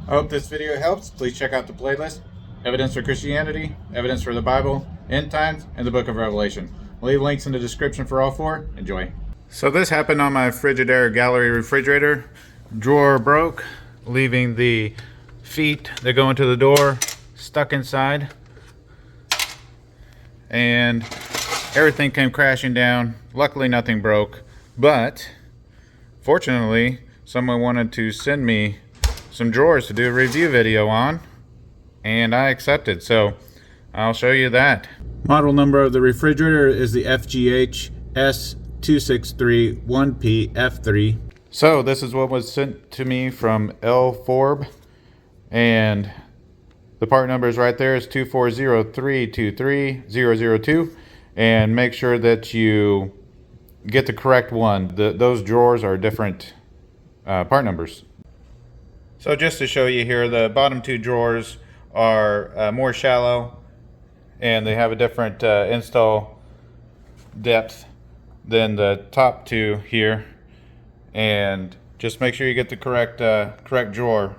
I hope this video helps. Please check out the playlist: Evidence for Christianity, Evidence for the Bible, End Times, and the Book of Revelation. I'll leave links in the description for all four. Enjoy. So this happened on my Frigidaire gallery refrigerator. Drawer broke, leaving the feet that go into the door stuck inside. And everything came crashing down. Luckily nothing broke, but fortunately someone wanted to send me some drawers to do a review video on, and I accepted, so I'll show you that. Model number of the refrigerator is the FGH S2631PF3. So this is what was sent to me from LFORBB, and the part number is right there. It's 240323002, and make sure that you get the correct one. Those drawers are different part numbers. So just to show you here, the bottom two drawers are more shallow, and they have a different install depth than the top two here. And just make sure you get the correct drawer.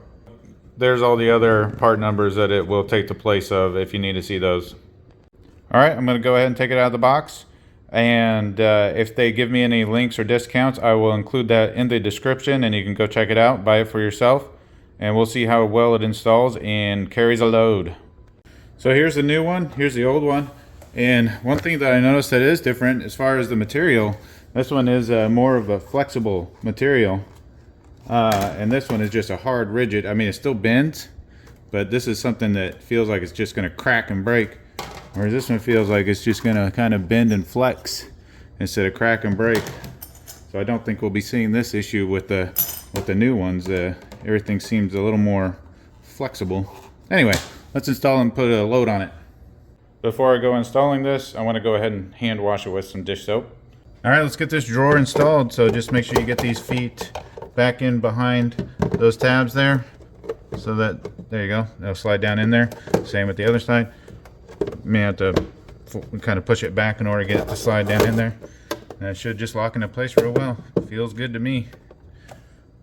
There's all the other part numbers that it will take the place of if you need to see those. All right, I'm going to go ahead and take it out of the box. And if they give me any links or discounts, I will include that in the description, and you can go check it out, buy it for yourself, and we'll see how well it installs and carries a load. So here's the new one, here's the old one. And one thing that I noticed that is different as far as the material, this one is more of a flexible material. And this one is just a hard, rigid. I mean, it still bends, but this is something that feels like it's just going to crack and break. Whereas this one feels like it's just going to kind of bend and flex instead of crack and break. So I don't think we'll be seeing this issue with the new ones. Everything seems a little more flexible. Anyway, let's install and put a load on it. Before I go installing this, I want to go ahead and hand wash it with some dish soap. All right, let's get this drawer installed. So just make sure you get these feet back in behind those tabs there, so that, there you go, they'll slide down in there. Same with the other side. You may have to kind of push it back in order to get it to slide down in there. And it should just lock into place real well. Feels good to me.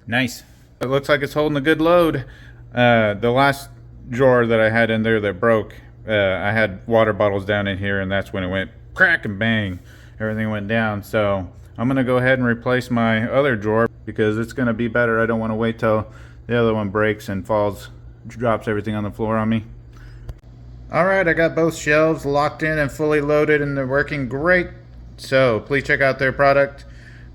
Nice. It looks like it's holding a good load. The last drawer that I had in there that broke, I had water bottles down in here, and that's when it went crack and bang. Everything went down. So I'm going to go ahead and replace my other drawer because it's going to be better. I don't want to wait till the other one breaks and falls, drops everything on the floor on me. Alright, I got both shelves locked in and fully loaded, and they're working great. So please check out their product.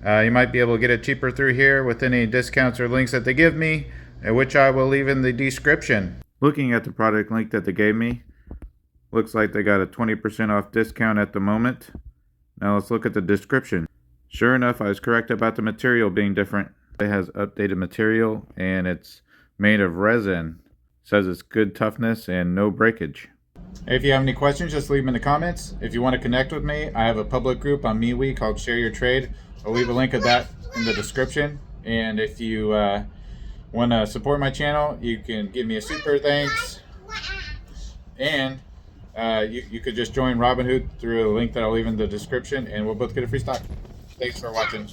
You might be able to get it cheaper through here with any discounts or links that they give me, which I will leave in the description. Looking at the product link that they gave me, looks like they got a 20% off discount at the moment. Now let's look at the description. Sure enough, I was correct about the material being different. It has updated material, and it's made of resin. It says it's good toughness and no breakage. If you have any questions, just leave them in the comments. If you want to connect with me, I have a public group on MeWe called Share Your Trade. I'll leave a link of that in the description. And if you want to support my channel, you can give me a super thanks. And you could just join Robinhood through a link that I'll leave in the description, and we'll both get a free stock. Thanks for watching.